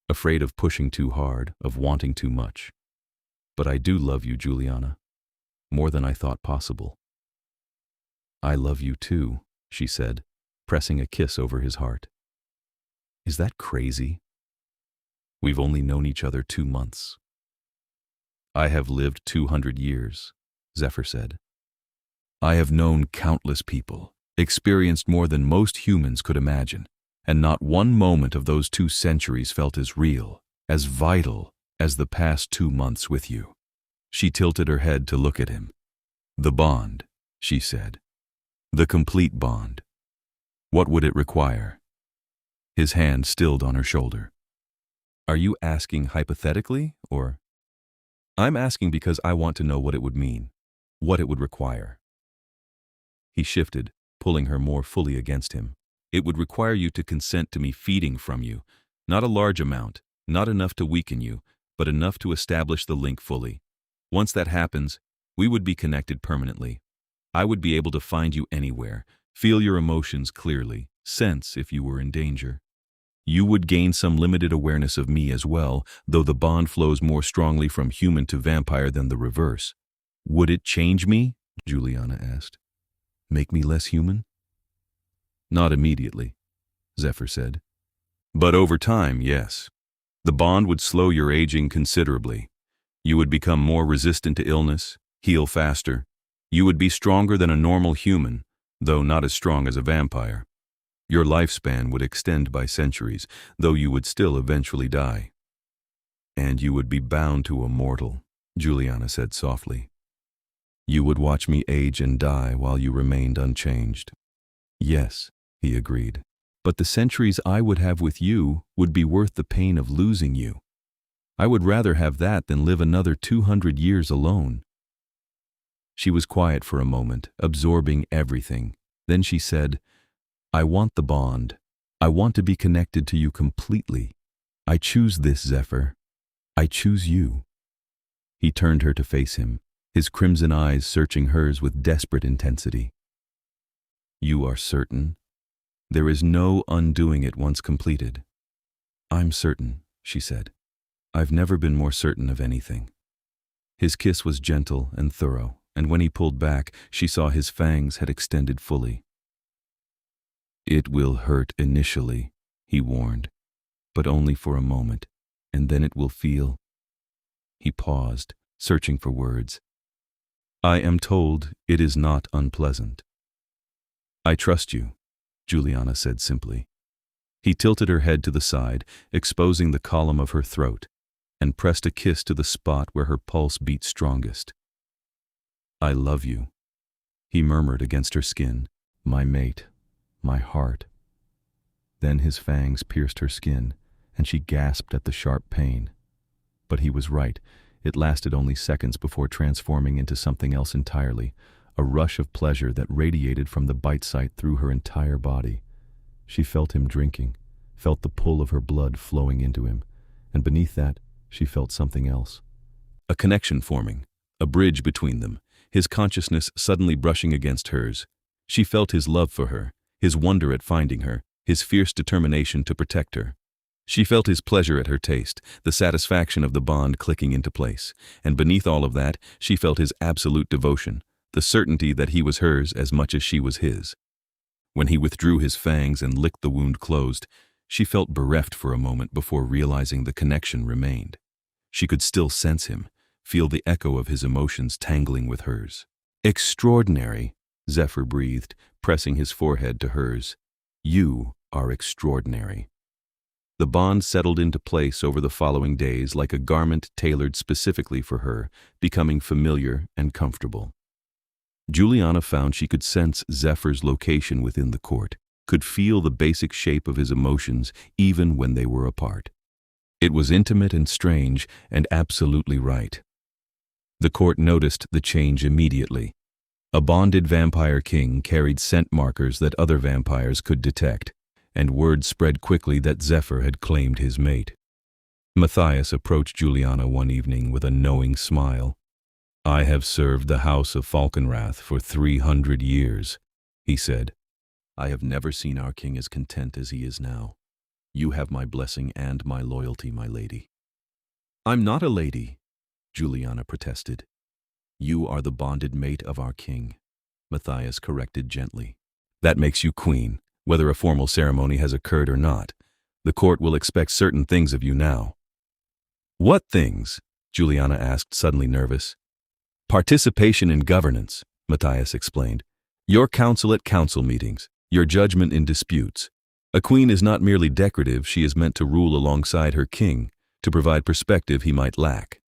of pushing too hard, of wanting too much. But I do love you, Juliana, more than I thought possible. I love you too, she said, pressing a kiss over his heart. Is that crazy? We've only known each other 2 months. I have lived 200 years, Zephyr said. I have known countless people, experienced more than most humans could imagine, and not one moment of those 2 centuries felt as real, as vital as the past 2 months with you. She tilted her head to look at him. The bond, she said. The complete bond. What would it require? His hand stilled on her shoulder. Are you asking hypothetically, or? I'm asking because I want to know what it would mean, what it would require. He shifted, pulling her more fully against him. It would require you to consent to me feeding from you, not a large amount, not enough to weaken you, but enough to establish the link fully. Once that happens, we would be connected permanently. I would be able to find you anywhere, feel your emotions clearly, sense if you were in danger. You would gain some limited awareness of me as well, though the bond flows more strongly from human to vampire than the reverse. Would it change me? Juliana asked. Make me less human? Not immediately, Zephyr said. But over time, yes. The bond would slow your aging considerably. You would become more resistant to illness, heal faster. You would be stronger than a normal human, though not as strong as a vampire. Your lifespan would extend by centuries, though you would still eventually die. And you would be bound to a mortal, Juliana said softly. You would watch me age and die while you remained unchanged. Yes, he agreed. But the centuries I would have with you would be worth the pain of losing you. I would rather have that than live another 200 years alone. She was quiet for a moment, absorbing everything. Then she said, I want the bond. I want to be connected to you completely. I choose this, Zephyr. I choose you. He turned her to face him, his crimson eyes searching hers with desperate intensity. You are certain? There is no undoing it once completed. I'm certain, she said. I've never been more certain of anything. His kiss was gentle and thorough, and when he pulled back, she saw his fangs had extended fully. It will hurt initially, he warned, but only for a moment, and then it will feel. He paused, searching for words. I am told it is not unpleasant. I trust you, Juliana said simply. He tilted her head to the side, exposing the column of her throat, and pressed a kiss to the spot where her pulse beat strongest. I love you, he murmured against her skin, my mate, my heart. Then his fangs pierced her skin, and she gasped at the sharp pain. But he was right. It lasted only seconds before transforming into something else entirely, a rush of pleasure that radiated from the bite site through her entire body. She felt him drinking, felt the pull of her blood flowing into him, and beneath that, she felt something else. A connection forming, a bridge between them, his consciousness suddenly brushing against hers. She felt his love for her, his wonder at finding her, his fierce determination to protect her. She felt his pleasure at her taste, the satisfaction of the bond clicking into place, and beneath all of that, she felt his absolute devotion, the certainty that he was hers as much as she was his. When he withdrew his fangs and licked the wound closed, she felt bereft for a moment before realizing the connection remained. She could still sense him, feel the echo of his emotions tangling with hers. Extraordinary, Zephyr breathed, pressing his forehead to hers. You are extraordinary. The bond settled into place over the following days like a garment tailored specifically for her, becoming familiar and comfortable. Juliana found she could sense Zephyr's location within the court, could feel the basic shape of his emotions even when they were apart. It was intimate and strange and absolutely right. The court noticed the change immediately. A bonded vampire king carried scent markers that other vampires could detect, and word spread quickly that Zephyr had claimed his mate. Matthias approached Juliana one evening with a knowing smile. I have served the house of Falkenrath for 300 years, he said. I have never seen our king as content as he is now. You have my blessing and my loyalty, my lady. I'm not a lady, Juliana protested. You are the bonded mate of our king, Matthias corrected gently. That makes you queen, whether a formal ceremony has occurred or not. The court will expect certain things of you now. What things? Juliana asked, suddenly nervous. Participation in governance, Matthias explained. Your counsel at council meetings, your judgment in disputes. A queen is not merely decorative, she is meant to rule alongside her king, to provide perspective he might lack.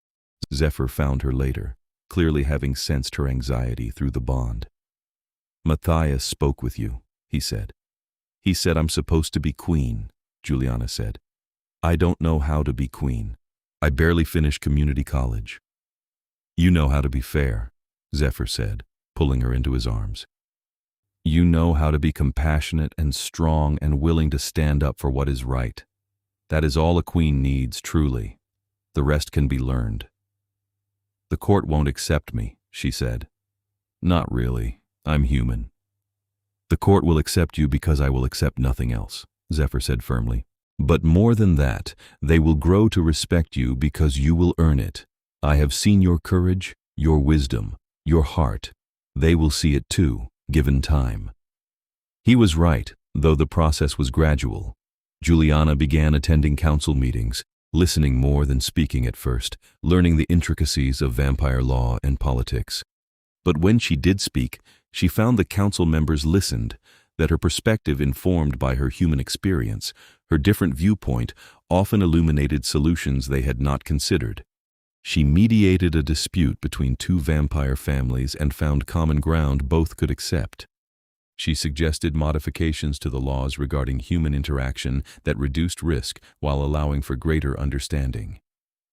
Zephyr found her later, clearly having sensed her anxiety through the bond. Matthias spoke with you, he said. He said I'm supposed to be queen, Juliana said. I don't know how to be queen. I barely finished community college. You know how to be fair, Zephyr said, pulling her into his arms. You know how to be compassionate and strong and willing to stand up for what is right. That is all a queen needs, truly. The rest can be learned. The court won't accept me, she said. Not really. I'm human. The court will accept you because I will accept nothing else, Zephyr said firmly. But more than that, they will grow to respect you because you will earn it. I have seen your courage, your wisdom, your heart. They will see it too, given time. He was right, though the process was gradual. Juliana began attending council meetings, listening more than speaking at first, learning the intricacies of vampire law and politics. But when she did speak, she found the council members listened. that her perspective informed by her human experience, her different viewpoint often illuminated solutions they had not considered. She mediated a dispute between two vampire families and found common ground both could accept. She suggested modifications to the laws regarding human interaction that reduced risk while allowing for greater understanding.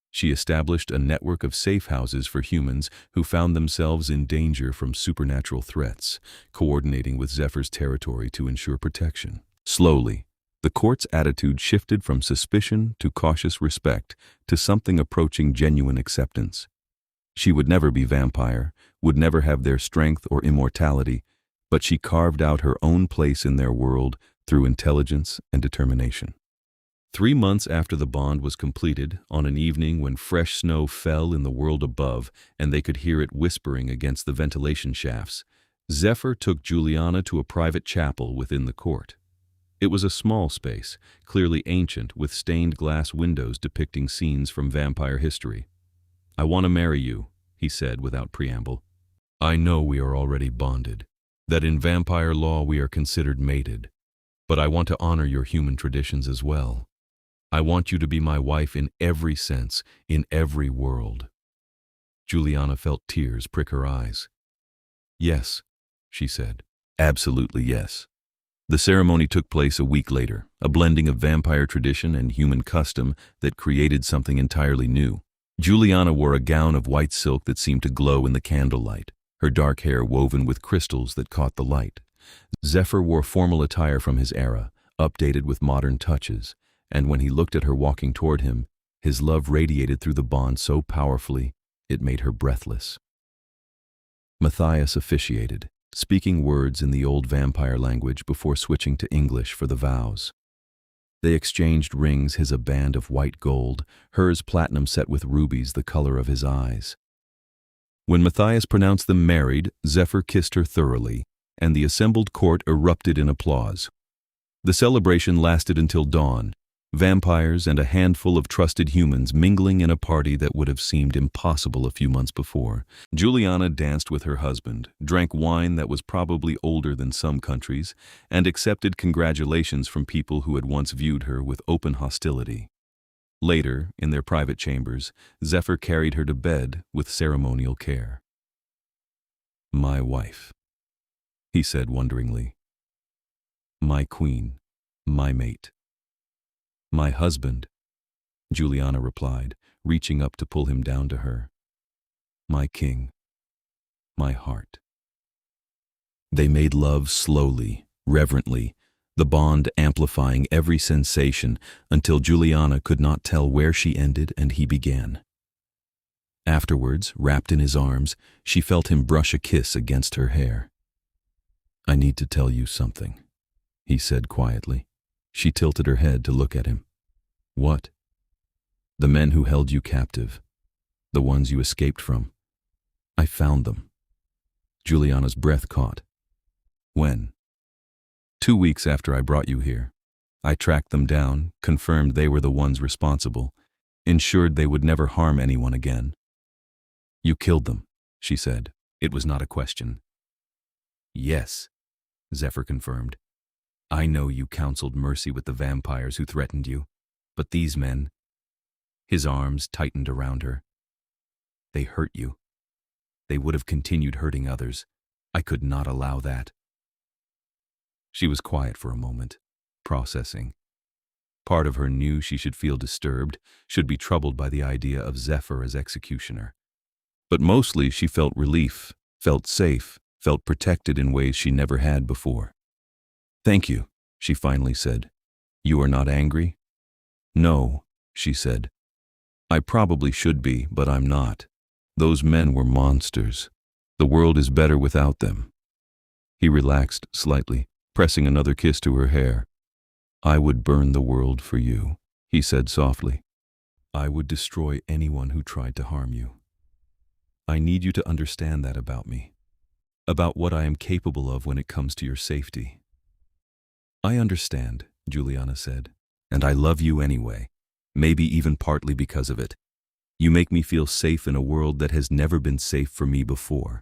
She established a network of safe houses for humans who found themselves in danger from supernatural threats, coordinating with Zephyr's territory to ensure protection. Slowly, the court's attitude shifted from suspicion to cautious respect to something approaching genuine acceptance. She would never be vampire, would never have their strength or immortality, but she carved out her own place in their world through intelligence and determination. 3 months after the bond was completed, on an evening when fresh snow fell in the world above and they could hear it whispering against the ventilation shafts, Zephyr took Juliana to a private chapel within the court. It was a small space, clearly ancient, with stained glass windows depicting scenes from vampire history. "I want to marry you," he said without preamble. "I know we are already bonded, that in vampire law we are considered mated, but I want to honor your human traditions as well. I want you to be my wife in every sense, in every world." Juliana felt tears prick her eyes. "Yes," she said. "Absolutely yes." The ceremony took place a week later, a blending of vampire tradition and human custom that created something entirely new. Juliana wore a gown of white silk that seemed to glow in the candlelight, her dark hair woven with crystals that caught the light. Zephyr wore formal attire from his era, updated with modern touches, and when he looked at her walking toward him, his love radiated through the bond so powerfully it made her breathless. Matthias officiated, speaking words in the old vampire language before switching to English for the vows. They exchanged rings, his a band of white gold, hers platinum set with rubies the color of his eyes. When Matthias pronounced them married, Zephyr kissed her thoroughly, and the assembled court erupted in applause. The celebration lasted until dawn, vampires and a handful of trusted humans mingling in a party that would have seemed impossible a few months before. Juliana danced with her husband, drank wine that was probably older than some countries, and accepted congratulations from people who had once viewed her with open hostility. Later, in their private chambers, Zephyr carried her to bed with ceremonial care. "My wife," he said wonderingly. "My queen, my mate." "My husband," Juliana replied, reaching up to pull him down to her. "My king, my heart." They made love slowly, reverently, the bond amplifying every sensation until Juliana could not tell where she ended and he began. Afterwards, wrapped in his arms, she felt him brush a kiss against her hair. "I need to tell you something," he said quietly. She tilted her head to look at him. "What?" "The men who held you captive, the ones you escaped from. I found them." Juliana's breath caught. "When?" 2 weeks after I brought you here. I tracked them down, confirmed they were the ones responsible, ensured they would never harm anyone again." "You killed them," she said. It was not a question. "Yes," Zephyr confirmed. "I know you counseled mercy with the vampires who threatened you, but these men—" His arms tightened around her. "They hurt you. They would have continued hurting others. I could not allow that." She was quiet for a moment, processing. Part of her knew she should feel disturbed, should be troubled by the idea of Zephyr as executioner. But mostly she felt relief, felt safe, felt protected in ways she never had before. "Thank you," she finally said. "You are not angry?" "No," she said. "I probably should be, but I'm not. Those men were monsters. The world is better without them." He relaxed slightly, pressing another kiss to her hair. "I would burn the world for you," he said softly. "I would destroy anyone who tried to harm you. I need you to understand that about me, about what I am capable of when it comes to your safety." "I understand," Juliana said, "and I love you anyway, maybe even partly because of it. You make me feel safe in a world that has never been safe for me before."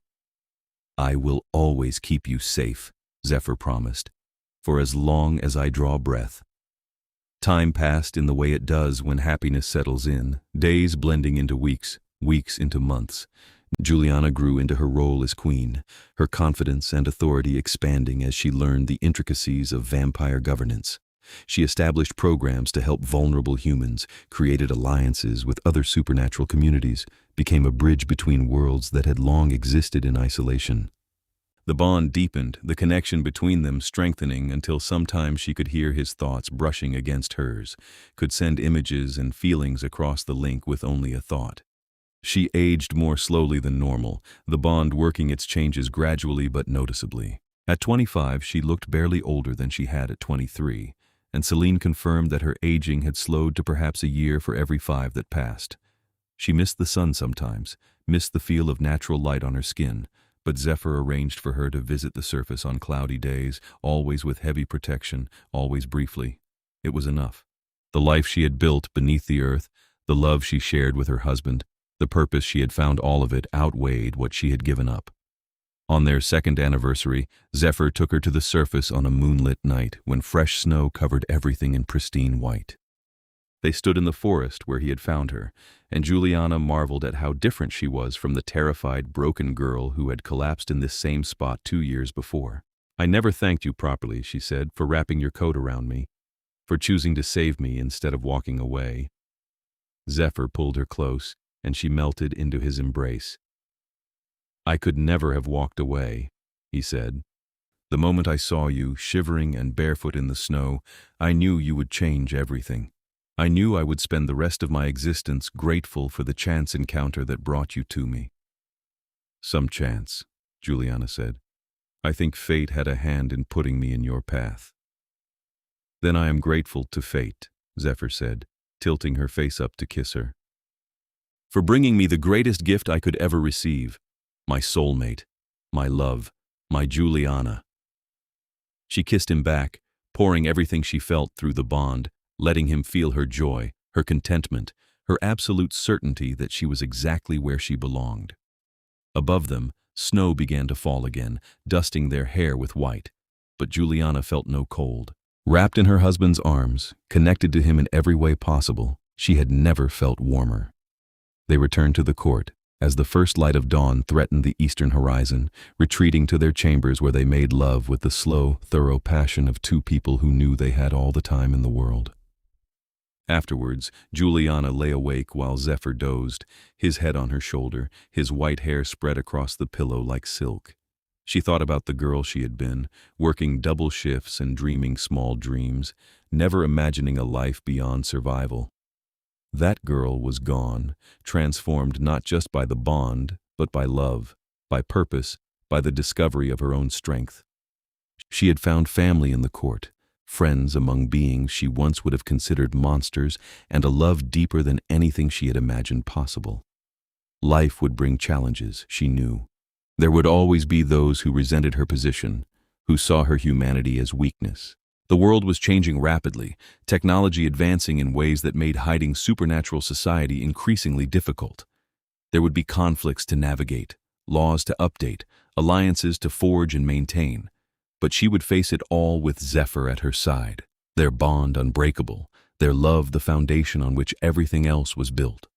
"I will always keep you safe," Zephyr promised, for as long as I draw breath." Time passed in the way it does when happiness settles in, days blending into weeks, weeks into months. Juliana grew into her role as queen, her confidence and authority expanding as she learned the intricacies of vampire governance. She established programs to help vulnerable humans, created alliances with other supernatural communities, became a bridge between worlds that had long existed in isolation. The bond deepened, the connection between them strengthening until sometimes she could hear his thoughts brushing against hers, could send images and feelings across the link with only a thought. She aged more slowly than normal, the bond working its changes gradually but noticeably. At 25, she looked barely older than she had at 23, and Celine confirmed that her aging had slowed to perhaps a year for every 5 that passed. She missed the sun sometimes, missed the feel of natural light on her skin, but Zephyr arranged for her to visit the surface on cloudy days, always with heavy protection, always briefly. It was enough. The life she had built beneath the earth, the love she shared with her husband, the purpose she had found, all of it outweighed what she had given up. On their 2nd anniversary, Zephyr took her to the surface on a moonlit night when fresh snow covered everything in pristine white. They stood in the forest where he had found her, and Juliana marveled at how different she was from the terrified, broken girl who had collapsed in this same spot 2 years before. "I never thanked you properly," she said, "for wrapping your coat around me, for choosing to save me instead of walking away." Zephyr pulled her close, and she melted into his embrace. "I could never have walked away," he said. "The moment I saw you, shivering and barefoot in the snow, I knew you would change everything. I knew I would spend the rest of my existence grateful for the chance encounter that brought you to me." "Some chance," Juliana said. "I think fate had a hand in putting me in your path." "Then I am grateful to fate," Zephyr said, tilting her face up to kiss her, "for bringing me the greatest gift I could ever receive, my soulmate, my love, my Juliana." She kissed him back, pouring everything she felt through the bond, letting him feel her joy, her contentment, her absolute certainty that she was exactly where she belonged. Above them, snow began to fall again, dusting their hair with white, but Juliana felt no cold. Wrapped in her husband's arms, connected to him in every way possible, she had never felt warmer. They returned to the court, as the first light of dawn threatened the eastern horizon, retreating to their chambers where they made love with the slow, thorough passion of 2 people who knew they had all the time in the world. Afterwards, Juliana lay awake while Zephyr dozed, his head on her shoulder, his white hair spread across the pillow like silk. She thought about the girl she had been, working double shifts and dreaming small dreams, never imagining a life beyond survival. That girl was gone, transformed not just by the bond, but by love, by purpose, by the discovery of her own strength. She had found family in the court, friends among beings she once would have considered monsters, and a love deeper than anything she had imagined possible. Life would bring challenges, she knew. There would always be those who resented her position, who saw her humanity as weakness. The world was changing rapidly, technology advancing in ways that made hiding supernatural society increasingly difficult. There would be conflicts to navigate, laws to update, alliances to forge and maintain. But she would face it all with Zephyr at her side, their bond unbreakable, their love the foundation on which everything else was built.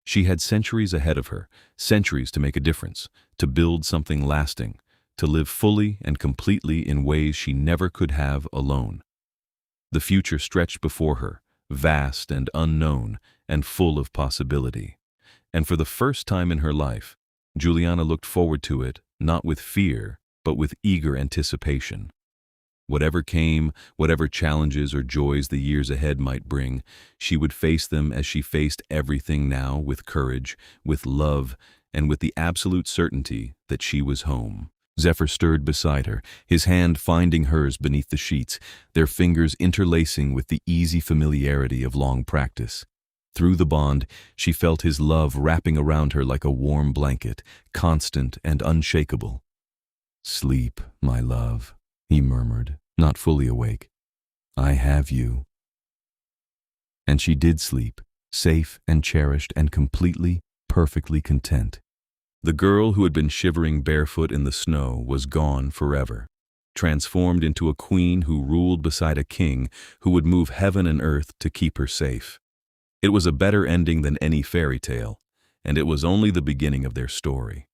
She had centuries ahead of her, centuries to make a difference, to build something lasting, to live fully and completely in ways she never could have alone. The future stretched before her, vast and unknown and full of possibility. And for the first time in her life, Juliana looked forward to it, not with fear, but with eager anticipation. Whatever came, whatever challenges or joys the years ahead might bring, she would face them as she faced everything now, with courage, with love, and with the absolute certainty that she was home. Zephyr stirred beside her, his hand finding hers beneath the sheets, their fingers interlacing with the easy familiarity of long practice. Through the bond, she felt his love wrapping around her like a warm blanket, constant and unshakable. "Sleep, my love," he murmured, not fully awake. "I have you." And she did sleep, safe and cherished and completely, perfectly content. The girl who had been shivering barefoot in the snow was gone forever. transformed into a queen who ruled beside a king who would move heaven and earth to keep her safe. It was a better ending than any fairy tale, and it was only the beginning of their story.